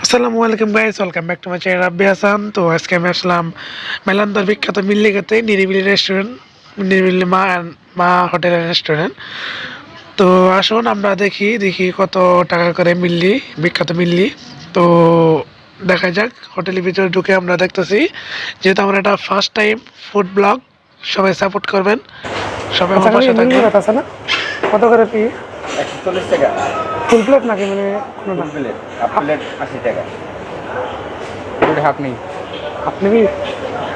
আসসালামু আলাইকুম guys, welcome back to my channel Rabbi Hasan. তো আজকে আমি আসলাম মেলান্দার বিখ্যাত মিল্লি খেতে, নিরিবিলি রেস্টুরেন্ট, নিরিবিলি মা হোটেল রেস্টুরেন্ট। তো আসুন আমরা দেখি কত টাকা করে মিল্লি, বিখ্যাত মিল্লি। তো দেখা যাক, হোটেলের ভিতরে ঢুকে আমরা দেখতেছি, যেহেতু আমরা এটা ফার্স্ট টাইম ফুড ব্লগ, সবাই সাপোর্ট করবেন, সবাই আমার পাশে থাকবেন। কত করে ফি? 140 টাকা ফুল প্লেট নাকি মানে ফুল প্লেট, হাফ প্লেট 80 টাকা। দুটো হাফ নেই, আপনি কি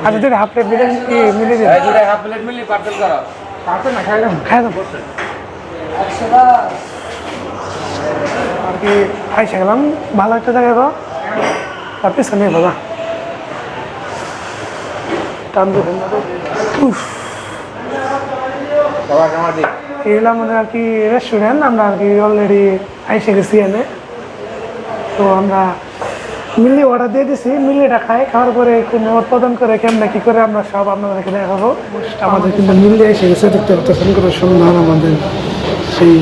আচ্ছা যদি হাফ প্লেট দিলেন কি মিলে দিন? এই দুটো হাফ প্লেট মিলি পার্সেল করো। পারতেন না খাইলাম আর কি খাইছে গেলাম ভালো একটা জায়গায় গো তার পিছনে বাবা টান দেখেন বাবা কেমন দিই এলাম মানে আর কি রেস্টুরেন্ট, আমরা আর কি অলরেডি আইসে গেছি এনে। তো আমরা মিল্লি অর্ডার দিয়ে দিছি, মিল্লিটা খাওয়ার পরে কোনো উৎপাদন করে কেমন কী করে আমরা সব আপনাদেরকে দেখাবো। আমাদের কিন্তু মিল্লি এসে গেছে, দেখতে পাচ্ছেন করে সুন্দর আমাদের সেই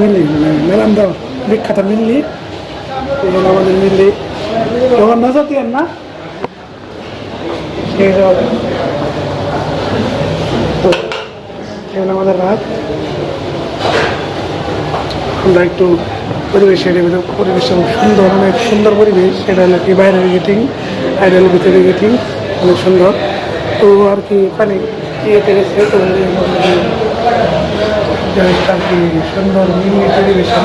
মিল্লি মানে মেলান্দা বিখ্যাত মিল্লি। এই জন্য আমাদের মিল্লি তখন নজাতিয়ার না সেই আমাদের রাত আমরা একটু পরিবেশের পরিবেশটা খুব সুন্দর, অনেক সুন্দর পরিবেশ। এটা হলো কি বাইরের গেটিং, এটা হলো ভিতরে গেটিং, অনেক সুন্দর। তো আর কি পানি ইয়েতে গেছে তো আর কি সুন্দর মিলিয়ে পরিবেশন।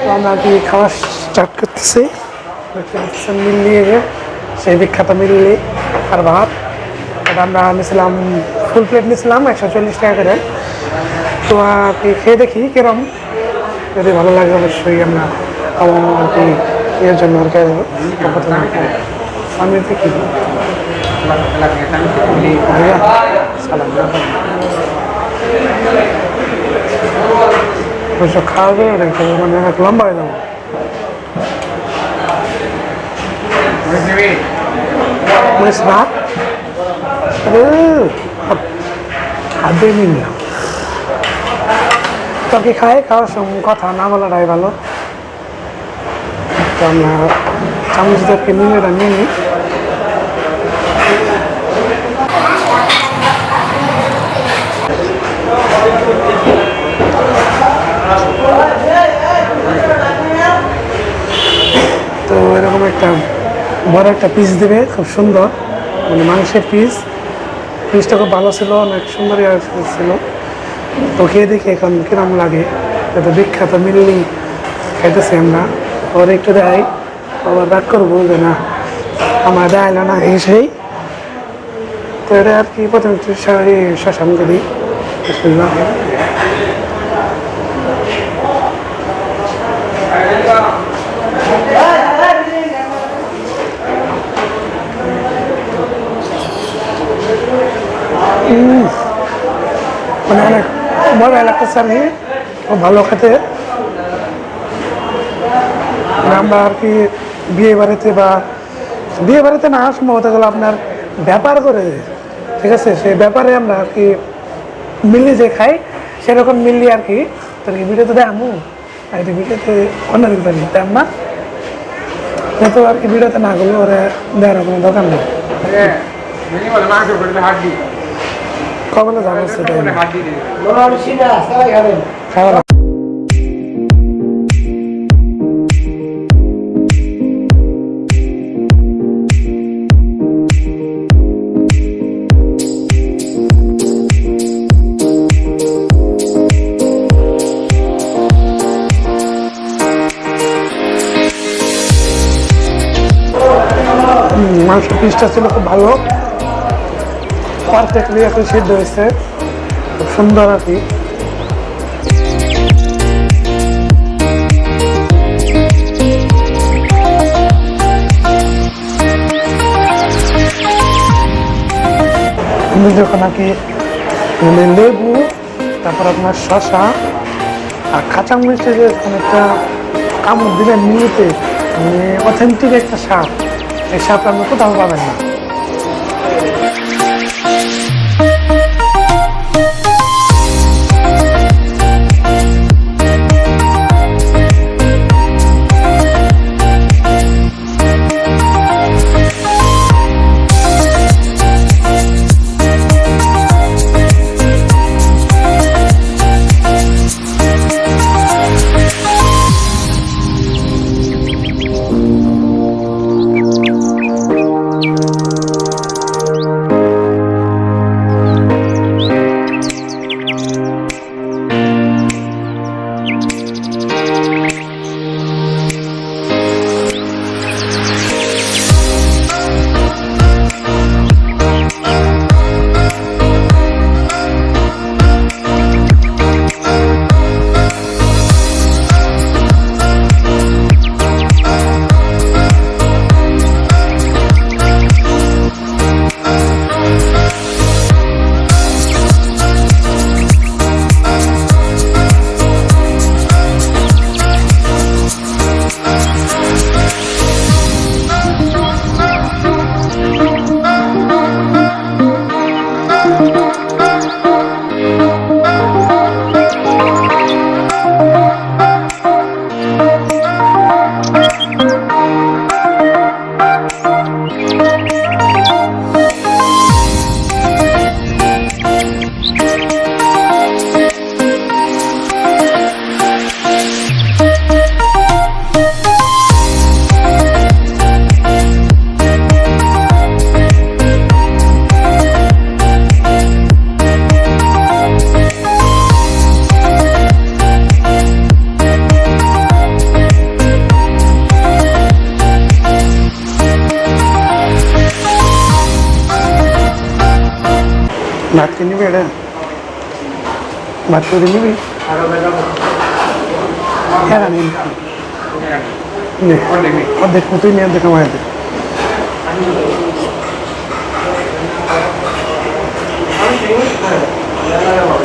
তো আমরা আর কি খাওয়া স্টার্ট করতেছি, দেখতে পাচ্ছেন মিলিয়ে সেই বিখ্যাত মিল্লি আর ভাত। এটা আমরা নিয়েছিলাম ফুল প্লেট নিয়েছিলাম 140 টাকা করে। তো আর কি খেয়ে দেখি কিরম, যদি ভালো লাগে অবশ্যই আমরা আর কি এর জন্য আর কি আমি দেখি অবশ্য খাওয়াবে মানে অনেক লম্বা হয়ে যাবো। ভাত হাত দিয়ে নিলাম তো কি খাওয়ার সময় কথা না বলাটাই ভালো। তো আমরা চামচদেরকে মিলেটা নিয়ে নিই। তো এরকম একটা বড় একটা পিস দেবে, খুব সুন্দর মানে মাংসের পিসটা খুব ভালো ছিল, অনেক সুন্দর ছিল। তো খেয়ে দেখি এখন কিরম লাগে। এটা বিখ্যাত মিল্লি খাইতেছি আমরা, ওর একটু দেয় আবার রাগ করবো যে না আমার দেয়লো না এসেই। তো এটা আর কি প্রথমে একটু শাসন করি শুনলাম। মানে অনেক বড় লাগতেছে আর কি, খুব ভালো খেতে। আমরা আর কি বিয়ে বাড়িতে না সম্ভবত গেলে আপনার ব্যাপার করে, ঠিক আছে, সেই ব্যাপারে আমরা আর কি মিল্লি যে খাই সেরকম মিল্লি আর কি। তোর কি ভিডিওতে দেখামু আর কি, ভিডিওতে অন্যদিন পারি তেম না, তো আর কি ভিডিওতে না করলে ওরা দেওয়ার কোনো দরকার নেই। কবলে যাবো সেটাই খাওয়া মাংস পিসটা ছিল খুব ভালো, পারফেক্টলি এখন সিদ্ধ হয়েছে, খুব সুন্দর আর কি। যখন আর কি লেবু, তারপর আপনার শসা আর কাঁচামরিচের যে একটা কামড় দিলেন মিলিতে, মানে অথেন্টিক একটা স্বাদ, এই স্বাদটা আপনি কোথাও পাবেন না। ভাত কিনে নিবি এটা ভাত করে নিবি হ্যাঁ অর্ধেক মতোই নিয়ে অর্ধেক আমার হাতে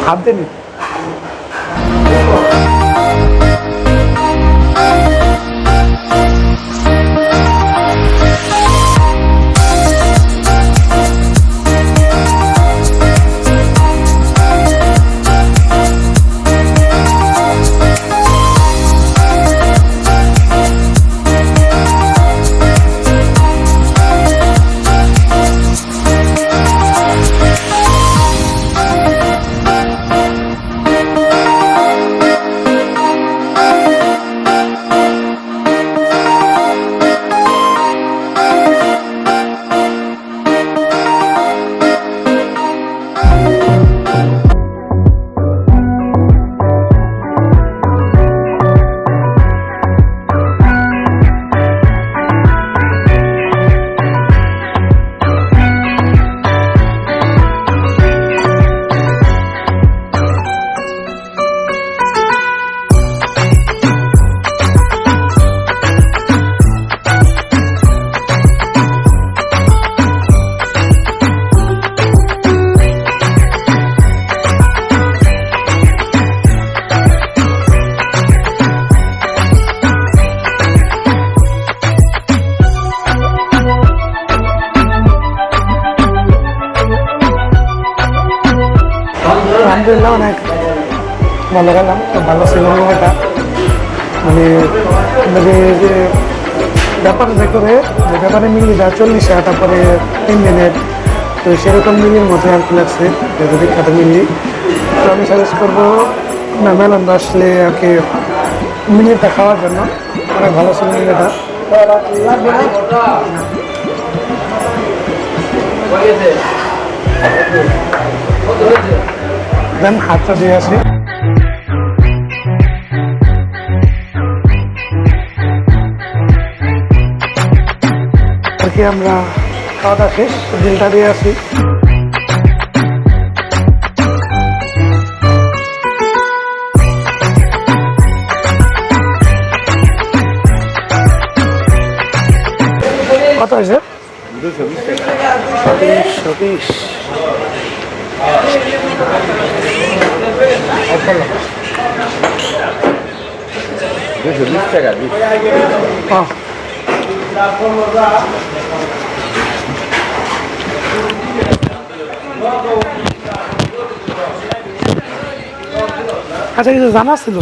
হাত দেনি আলহামদুলিল্লাহ অনেক ভালো গেলাম খুব ভালো ছিল এটা মানে যে ব্যাপারে দেখবে যে ব্যাপারে মিলি যা 40 তারপরে 3 দিনের তো সেরকম মিলির মধ্যে আর কি লাগছে যেহেতু বিখ্যাত মিলি তো আমি সাজেস্ট করবো না মেলন আসলে আর কি মিলিটা খাওয়ার জন্য অনেক ভালো ছিল মিলিটা দেন হাতটা দিয়ে আসি আর কি আমরা খাওয়া দাওয়া শেষ বিলটা দিয়ে আসি কত হয়েছে 220 টাকা আচ্ছা কিছু জানা ছিল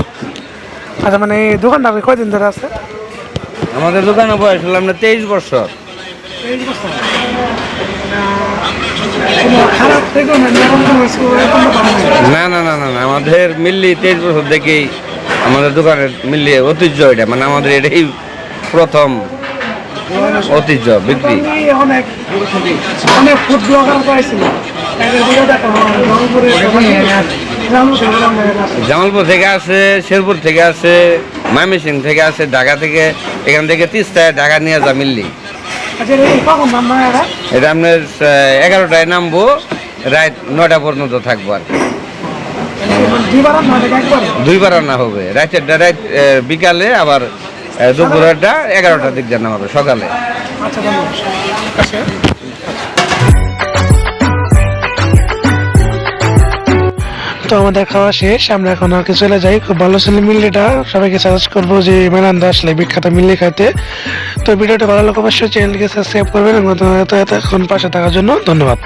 আচ্ছা মানে এই দোকানটা কয়দিন ধরে আছে আমাদের দোকানে বয়স হলো আমরা 23 বছর খারাপ থেকে না না না না না আমাদের মিল্লি 23 বছর থেকেই আমাদের দোকানের মিল্লি ঐতিহ্য এটা মানে আমাদের এটাই প্রথম ঐতিহ্য বিক্রি অনেক অনেক ফুড ব্লগার পাইছিল জামালপুর থেকে আছে শেরপুর থেকে আছে ময়মনসিং থেকে আছে ঢাকা থেকে এখান থেকে 30 টাকা ঢাকা নিয়ে যা মিললি এটা আপনার 11টায় নামবো রাত 9টা পর্যন্ত থাকবো আর দুইবার রান্না হবে রাতের রাত বিকালে আবার দুপুরেরটা 11টার দিক জানা হবে সকালে তো আমাদের খাওয়া শেষ আমরা এখন আর কি চলে যাই খুব ভালো ছিল মিল্লিটা সবাইকে সাজেস্ট করবো যে মেলান্দা আসলে বিখ্যাত মিল্লি খাইতে তো ভিডিওটা ভালো লাগলে অবশ্যই চ্যানেলকে সাবস্ক্রাইব করবেন এবং এতক্ষণ পাশে থাকার জন্য ধন্যবাদ।